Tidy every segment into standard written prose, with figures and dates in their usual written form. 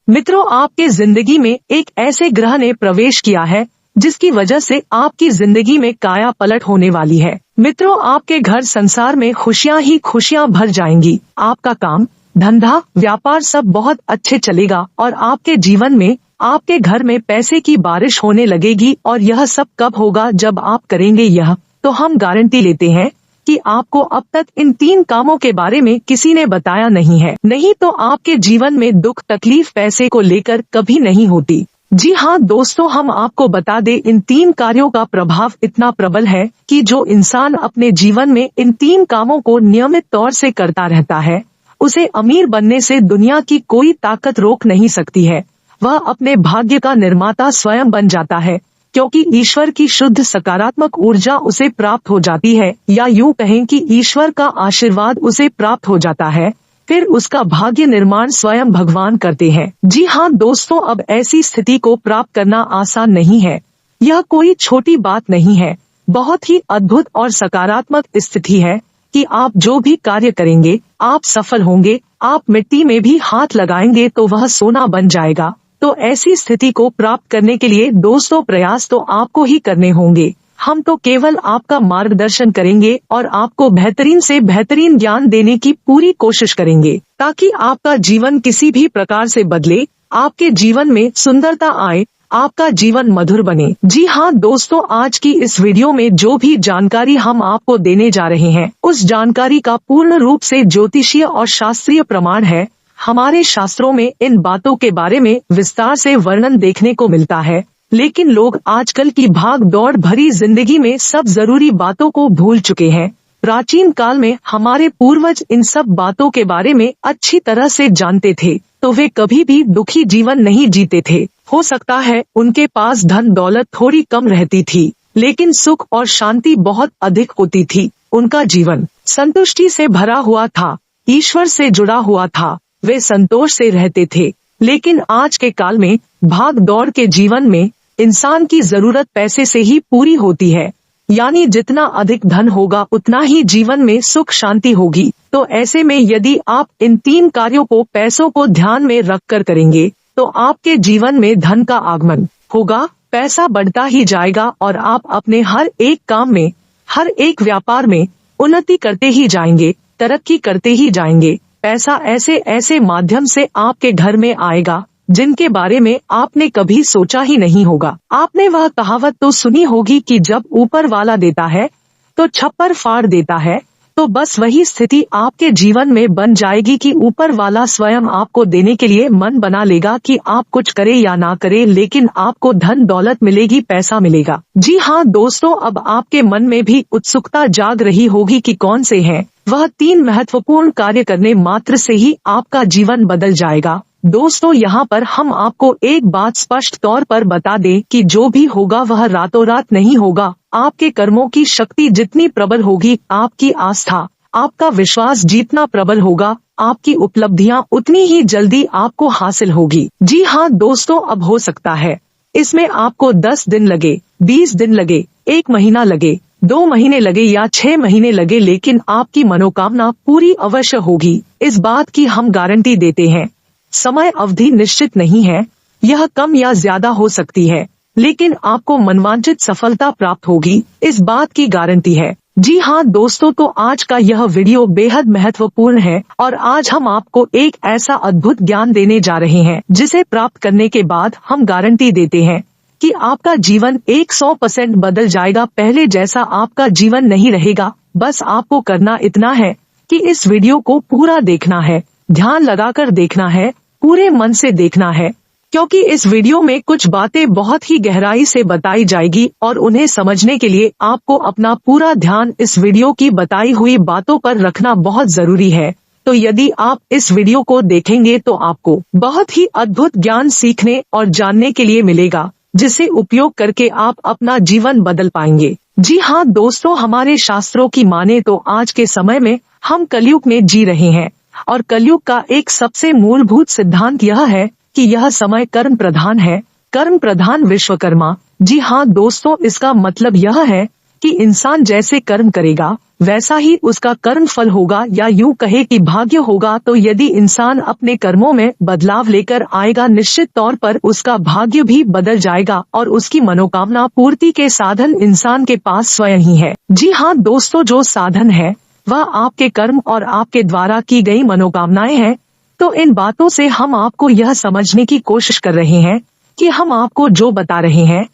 मित्रों, आपके जिंदगी में एक ऐसे ग्रह ने प्रवेश किया है जिसकी वजह से आपकी जिंदगी में काया पलट होने वाली है। मित्रों, आपके घर संसार में खुशियां ही खुशियां भर जाएंगी। आपका काम, धंधा, व्यापार सब बहुत अच्छे चलेगा और आपके जीवन में, आपके घर में पैसे की बारिश होने लगेगी। और यह सब कब होगा? जब आप करेंगे यह, तो हम गारंटी लेते हैं कि आपको अब तक इन 3 कामों के बारे में किसी ने बताया नहीं है। नहीं तो आपके जीवन में दुख तकलीफ पैसे को लेकर कभी नहीं होती। जी हाँ दोस्तों, हम आपको बता दें, इन 3 कार्यों का प्रभाव इतना प्रबल है कि जो इंसान अपने जीवन में इन 3 कामों को नियमित तौर से करता रहता है, उसे अमीर बनने से दुनिया की कोई ताकत रोक नहीं सकती है। वह अपने भाग्य का निर्माता स्वयं बन जाता है, क्योंकि ईश्वर की शुद्ध सकारात्मक ऊर्जा उसे प्राप्त हो जाती है, या यूं कहें कि ईश्वर का आशीर्वाद उसे प्राप्त हो जाता है। फिर उसका भाग्य निर्माण स्वयं भगवान करते हैं। जी हाँ दोस्तों, अब ऐसी स्थिति को प्राप्त करना आसान नहीं है। यह कोई छोटी बात नहीं है, बहुत ही अद्भुत और सकारात्मक स्थिति है कि आप जो भी कार्य करेंगे आप सफल होंगे। आप मिट्टी में भी हाथ लगाएंगे तो वह सोना बन जाएगा। तो ऐसी स्थिति को प्राप्त करने के लिए दोस्तों प्रयास तो आपको ही करने होंगे। हम तो केवल आपका मार्गदर्शन करेंगे और आपको बेहतरीन से बेहतरीन ज्ञान देने की पूरी कोशिश करेंगे, ताकि आपका जीवन किसी भी प्रकार से बदले, आपके जीवन में सुंदरता आए, आपका जीवन मधुर बने। जी हाँ दोस्तों, आज की इस वीडियो में जो भी जानकारी हम आपको देने जा रहे हैं, उस जानकारी का पूर्ण रूप से ज्योतिषीय और शास्त्रीय प्रमाण है। हमारे शास्त्रों में इन बातों के बारे में विस्तार से वर्णन देखने को मिलता है, लेकिन लोग आजकल की भाग दौड़ भरी जिंदगी में सब जरूरी बातों को भूल चुके हैं। प्राचीन काल में हमारे पूर्वज इन सब बातों के बारे में अच्छी तरह से जानते थे, तो वे कभी भी दुखी जीवन नहीं जीते थे। हो सकता है उनके पास धन दौलत थोड़ी कम रहती थी, लेकिन सुख और शांति बहुत अधिक होती थी। उनका जीवन संतुष्टि से भरा हुआ था, ईश्वर से जुड़ा हुआ था, वे संतोष से रहते थे। लेकिन आज के काल में भाग दौड़ के जीवन में इंसान की जरूरत पैसे से ही पूरी होती है, यानी जितना अधिक धन होगा उतना ही जीवन में सुख शांति होगी। तो ऐसे में यदि आप इन 3 कार्यों को, पैसों को ध्यान में रखकर करेंगे, तो आपके जीवन में धन का आगमन होगा, पैसा बढ़ता ही जाएगा और आप अपने हर एक काम में, हर एक व्यापार में उन्नति करते ही जाएंगे, तरक्की करते ही जाएंगे। पैसा ऐसे ऐसे माध्यम से आपके घर में आएगा जिनके बारे में आपने कभी सोचा ही नहीं होगा। आपने वह कहावत तो सुनी होगी कि जब ऊपर वाला देता है तो छप्पर फाड़ देता है। तो बस वही स्थिति आपके जीवन में बन जाएगी कि ऊपर वाला स्वयं आपको देने के लिए मन बना लेगा कि आप कुछ करे या ना करे, लेकिन आपको धन दौलत मिलेगी, पैसा मिलेगा। जी हाँ दोस्तों, अब आपके मन में भी उत्सुकता जाग रही होगी कि कौन से हैं वह 3 महत्वपूर्ण कार्य करने मात्र से ही आपका जीवन बदल जाएगा। दोस्तों, यहाँ पर हम आपको एक बात स्पष्ट तौर पर बता दें कि जो भी होगा वह रातों रात नहीं होगा। आपके कर्मों की शक्ति जितनी प्रबल होगी, आपकी आस्था, आपका विश्वास जितना प्रबल होगा, आपकी उपलब्धियाँ उतनी ही जल्दी आपको हासिल होगी। जी हाँ दोस्तों, अब हो सकता है इसमें आपको 10 दिन लगे, 20 दिन लगे, 1 महीना लगे, 2 महीने लगे या 6 महीने लगे, लेकिन आपकी मनोकामना पूरी अवश्य होगी। इस बात की हम गारंटी देते हैं। समय अवधि निश्चित नहीं है, यह कम या ज्यादा हो सकती है, लेकिन आपको मनवांछित सफलता प्राप्त होगी, इस बात की गारंटी है। जी हाँ दोस्तों, तो आज का यह वीडियो बेहद महत्वपूर्ण है और आज हम आपको एक ऐसा अद्भुत ज्ञान देने जा रहे हैं जिसे प्राप्त करने के बाद हम गारंटी देते हैं कि आपका जीवन 100% बदल जाएगा। पहले जैसा आपका जीवन नहीं रहेगा। बस आपको करना इतना है कि इस वीडियो को पूरा देखना है, ध्यान लगाकर देखना है, पूरे मन से देखना है, क्योंकि इस वीडियो में कुछ बातें बहुत ही गहराई से बताई जाएगी और उन्हें समझने के लिए आपको अपना पूरा ध्यान इस वीडियो की बताई हुई बातों पर रखना बहुत जरूरी है। तो यदि आप इस वीडियो को देखेंगे तो आपको बहुत ही अद्भुत ज्ञान सीखने और जानने के लिए मिलेगा, जिसे उपयोग करके आप अपना जीवन बदल पाएंगे। जी हाँ दोस्तों, हमारे शास्त्रों की माने तो आज के समय में हम कलयुग में जी रहे हैं और कलयुग का एक सबसे मूलभूत सिद्धांत यह है कि यह समय कर्म प्रधान है, कर्म प्रधान विश्वकर्मा। जी हाँ दोस्तों, इसका मतलब यह है कि इंसान जैसे कर्म करेगा वैसा ही उसका कर्म फल होगा, या यूं कहे कि भाग्य होगा। तो यदि इंसान अपने कर्मों में बदलाव लेकर आएगा, निश्चित तौर पर उसका भाग्य भी बदल जाएगा और उसकी मनोकामना पूर्ति के साधन इंसान के पास स्वयं ही है। जी हाँ दोस्तों, जो साधन है वह आपके कर्म और आपके द्वारा की गई मनोकामनाएं हैं। तो इन बातों से हम आपको यह समझने की कोशिश कर रहे हैं कि हम आपको जो बता रहे हैं,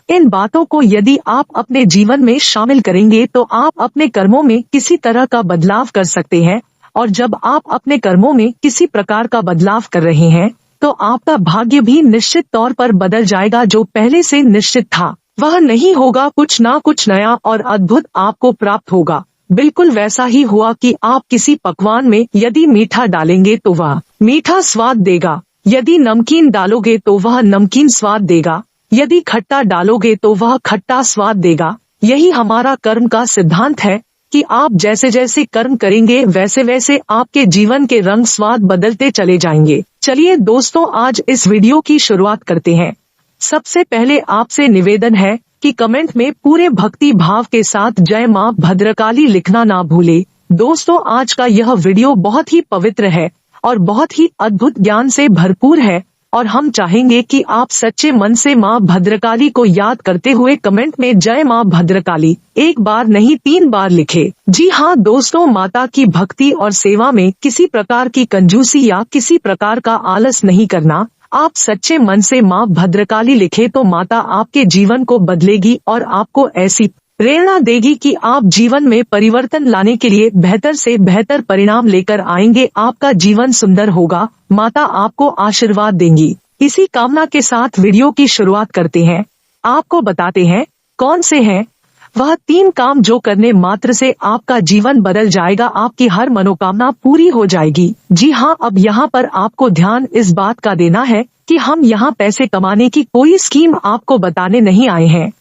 इन बातों को यदि आप अपने जीवन में शामिल करेंगे तो आप अपने कर्मों में किसी तरह का बदलाव कर सकते हैं। और जब आप अपने कर्मों में किसी प्रकार का बदलाव कर रहे हैं तो आपका भाग्य भी निश्चित तौर पर बदल जाएगा। जो पहले से निश्चित था वह नहीं होगा, कुछ ना कुछ नया और अद्भुत आपको प्राप्त होगा। बिल्कुल वैसा ही हुआ कि आप किसी पकवान में यदि मीठा डालेंगे तो वह मीठा स्वाद देगा, यदि नमकीन डालोगे तो वह नमकीन स्वाद देगा, यदि खट्टा डालोगे तो वह खट्टा स्वाद देगा। यही हमारा कर्म का सिद्धांत है कि आप जैसे जैसे कर्म करेंगे वैसे वैसे आपके जीवन के रंग स्वाद बदलते चले जाएंगे। चलिए दोस्तों, आज इस वीडियो की शुरुआत करते हैं। सबसे पहले आपसे निवेदन है कि कमेंट में पूरे भक्ति भाव के साथ जय मां भद्रकाली लिखना ना भूले। दोस्तों, आज का यह वीडियो बहुत ही पवित्र है और बहुत ही अद्भुत ज्ञान से भरपूर है और हम चाहेंगे कि आप सच्चे मन से मां भद्रकाली को याद करते हुए कमेंट में जय मां भद्रकाली एक बार नहीं 3 बार लिखे। जी हाँ दोस्तों, माता की भक्ति और सेवा में किसी प्रकार की कंजूसी या किसी प्रकार का आलस नहीं करना। आप सच्चे मन से मां भद्रकाली लिखे तो माता आपके जीवन को बदलेगी और आपको ऐसी प्रेरणा देगी कि आप जीवन में परिवर्तन लाने के लिए बेहतर से बेहतर परिणाम लेकर आएंगे। आपका जीवन सुंदर होगा, माता आपको आशीर्वाद देंगी। इसी कामना के साथ वीडियो की शुरुआत करते हैं। आपको बताते हैं कौन से हैं वह 3 काम जो करने मात्र से आपका जीवन बदल जाएगा, आपकी हर मनोकामना पूरी हो जाएगी। जी हाँ, अब यहाँ पर आपको ध्यान इस बात का देना है कि हम यहाँ पैसे कमाने की कोई स्कीम आपको बताने नहीं आए हैं।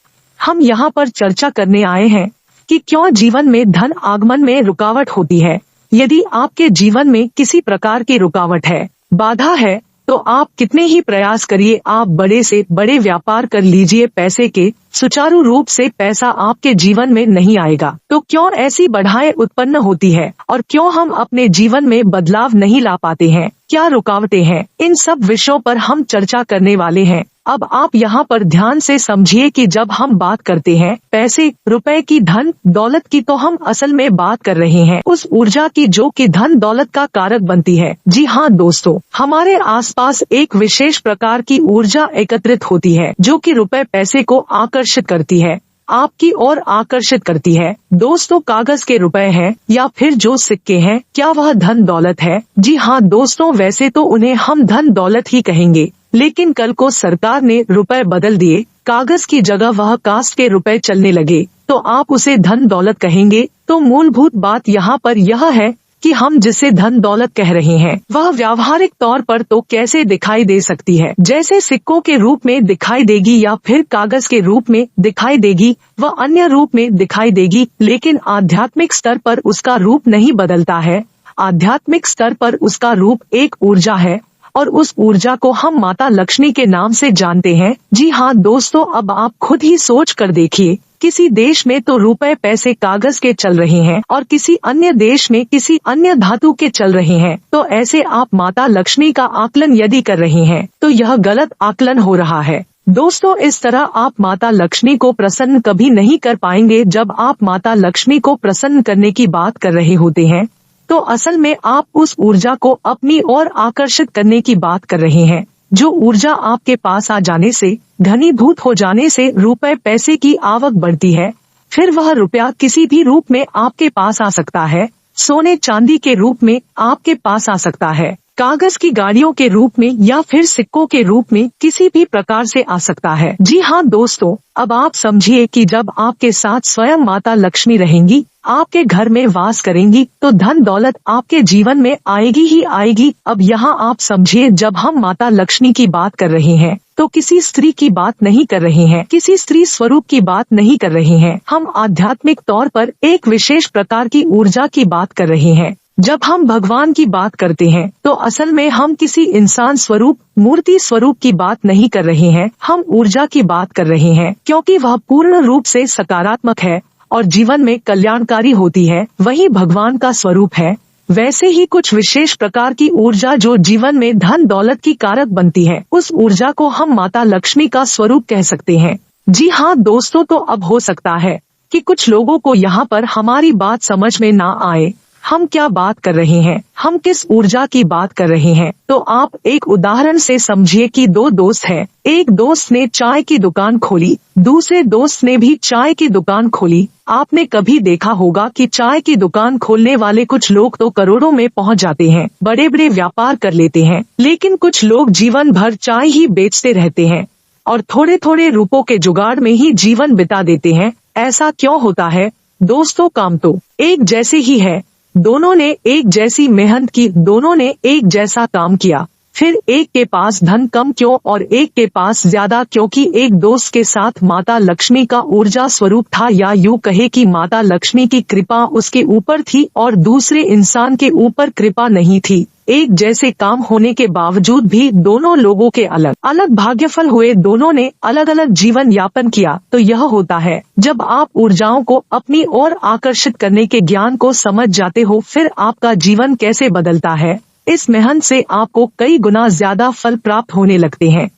हम यहाँ पर चर्चा करने आए हैं कि क्यों जीवन में धन आगमन में रुकावट होती है। यदि आपके जीवन में किसी प्रकार की रुकावट है, बाधा है, तो आप कितने ही प्रयास करिए, आप बड़े से बड़े व्यापार कर लीजिए, पैसे के सुचारू रूप से पैसा आपके जीवन में नहीं आएगा। तो क्यों ऐसी बाधाएं उत्पन्न होती है और क्यों हम अपने जीवन में बदलाव नहीं ला पाते हैं, क्या रुकावटें हैं, इन सब विषयों पर हम चर्चा करने वाले हैं। अब आप यहाँ पर ध्यान से समझिए कि जब हम बात करते हैं पैसे रुपए की, धन दौलत की, तो हम असल में बात कर रहे हैं उस ऊर्जा की जो कि धन दौलत का कारक बनती है। जी हाँ दोस्तों, हमारे आसपास एक विशेष प्रकार की ऊर्जा एकत्रित होती है जो कि रुपए पैसे को आकर्षित करती है, आपकी ओर आकर्षित करती है। दोस्तों, कागज के रुपए हैं या फिर जो सिक्के हैं, क्या वह धन दौलत है? जी हाँ दोस्तों, वैसे तो उन्हें हम धन दौलत ही कहेंगे, लेकिन कल को सरकार ने रुपए बदल दिए, कागज की जगह वह कास्ट के रुपए चलने लगे, तो आप उसे धन दौलत कहेंगे। तो मूलभूत बात यहाँ पर यह है कि हम जिसे धन दौलत कह रहे हैं वह व्यावहारिक तौर पर तो कैसे दिखाई दे सकती है, जैसे सिक्कों के रूप में दिखाई देगी या फिर कागज के रूप में दिखाई देगी, वह अन्य रूप में दिखाई देगी, लेकिन आध्यात्मिक स्तर पर उसका रूप नहीं बदलता है। आध्यात्मिक स्तर पर उसका रूप एक ऊर्जा है और उस ऊर्जा को हम माता लक्ष्मी के नाम से जानते हैं। जी हाँ दोस्तों, अब आप खुद ही सोच कर देखिए, किसी देश में तो रुपए पैसे कागज के चल रहे हैं और किसी अन्य देश में किसी अन्य धातु के चल रहे हैं। तो ऐसे आप माता लक्ष्मी का आकलन यदि कर रहे हैं तो यह गलत आकलन हो रहा है। दोस्तों, इस तरह आप माता लक्ष्मी को प्रसन्न कभी नहीं कर पाएंगे। जब आप माता लक्ष्मी को प्रसन्न करने की बात कर रहे होते हैं तो असल में आप उस ऊर्जा को अपनी ओर आकर्षित करने की बात कर रहे हैं। जो ऊर्जा आपके पास आ जाने से, घनीभूत हो जाने से रुपए पैसे की आवक बढ़ती है, फिर वह रुपया किसी भी रूप में आपके पास आ सकता है, सोने चांदी के रूप में आपके पास आ सकता है, कागज की गाड़ियों के रूप में या फिर सिक्कों के रूप में किसी भी प्रकार से आ सकता है। जी हाँ दोस्तों, अब आप समझिए कि जब आपके साथ स्वयं माता लक्ष्मी रहेंगी, आपके घर में वास करेंगी, तो धन दौलत आपके जीवन में आएगी ही आएगी। अब यहाँ आप समझिए, जब हम माता लक्ष्मी की बात कर रहे हैं तो किसी स्त्री की बात नहीं कर रहे हैं, किसी स्त्री स्वरूप की बात नहीं कर रहे हैं, हम आध्यात्मिक तौर पर एक विशेष प्रकार की ऊर्जा की बात कर रहे हैं। जब हम भगवान की बात करते हैं तो असल में हम किसी इंसान स्वरूप, मूर्ति स्वरूप की बात नहीं कर रहे हैं, हम ऊर्जा की बात कर रहे हैं, क्योंकि वह पूर्ण रूप से सकारात्मक है और जीवन में कल्याणकारी होती है वही भगवान का स्वरूप है। वैसे ही कुछ विशेष प्रकार की ऊर्जा जो जीवन में धन दौलत की कारक बनती है, उस ऊर्जा को हम माता लक्ष्मी का स्वरूप कह सकते हैं। जी हाँ दोस्तों, तो अब हो सकता है कि कुछ लोगों को यहाँ पर हमारी बात समझ में ना आए, हम क्या बात कर रहे हैं, हम किस ऊर्जा की बात कर रहे हैं। तो आप एक उदाहरण से समझिए कि दो दोस्त हैं। एक दोस्त ने चाय की दुकान खोली, दूसरे दोस्त ने भी चाय की दुकान खोली। आपने कभी देखा होगा कि चाय की दुकान खोलने वाले कुछ लोग तो करोड़ों में पहुंच जाते हैं, बड़े बड़े व्यापार कर लेते हैं, लेकिन कुछ लोग जीवन भर चाय ही बेचते रहते हैं और थोड़े थोड़े रुपयों के जुगाड़ में ही जीवन बिता देते हैं। ऐसा क्यों होता है दोस्तों? काम तो एक जैसे ही है, दोनों ने एक जैसी मेहनत की, दोनों ने एक जैसा काम किया, फिर एक के पास धन कम क्यों और एक के पास ज्यादा? क्योंकि एक दोस्त के साथ माता लक्ष्मी का ऊर्जा स्वरूप था, या यूँ कहे कि माता लक्ष्मी की कृपा उसके ऊपर थी और दूसरे इंसान के ऊपर कृपा नहीं थी। एक जैसे काम होने के बावजूद भी दोनों लोगों के अलग अलग भाग्यफल हुए, दोनों ने अलग अलग जीवन यापन किया। तो यह होता है जब आप ऊर्जाओं को अपनी ओर आकर्षित करने के ज्ञान को समझ जाते हो, फिर आपका जीवन कैसे बदलता है। इस मेहनत से आपको कई गुना ज्यादा फल प्राप्त होने लगते हैं।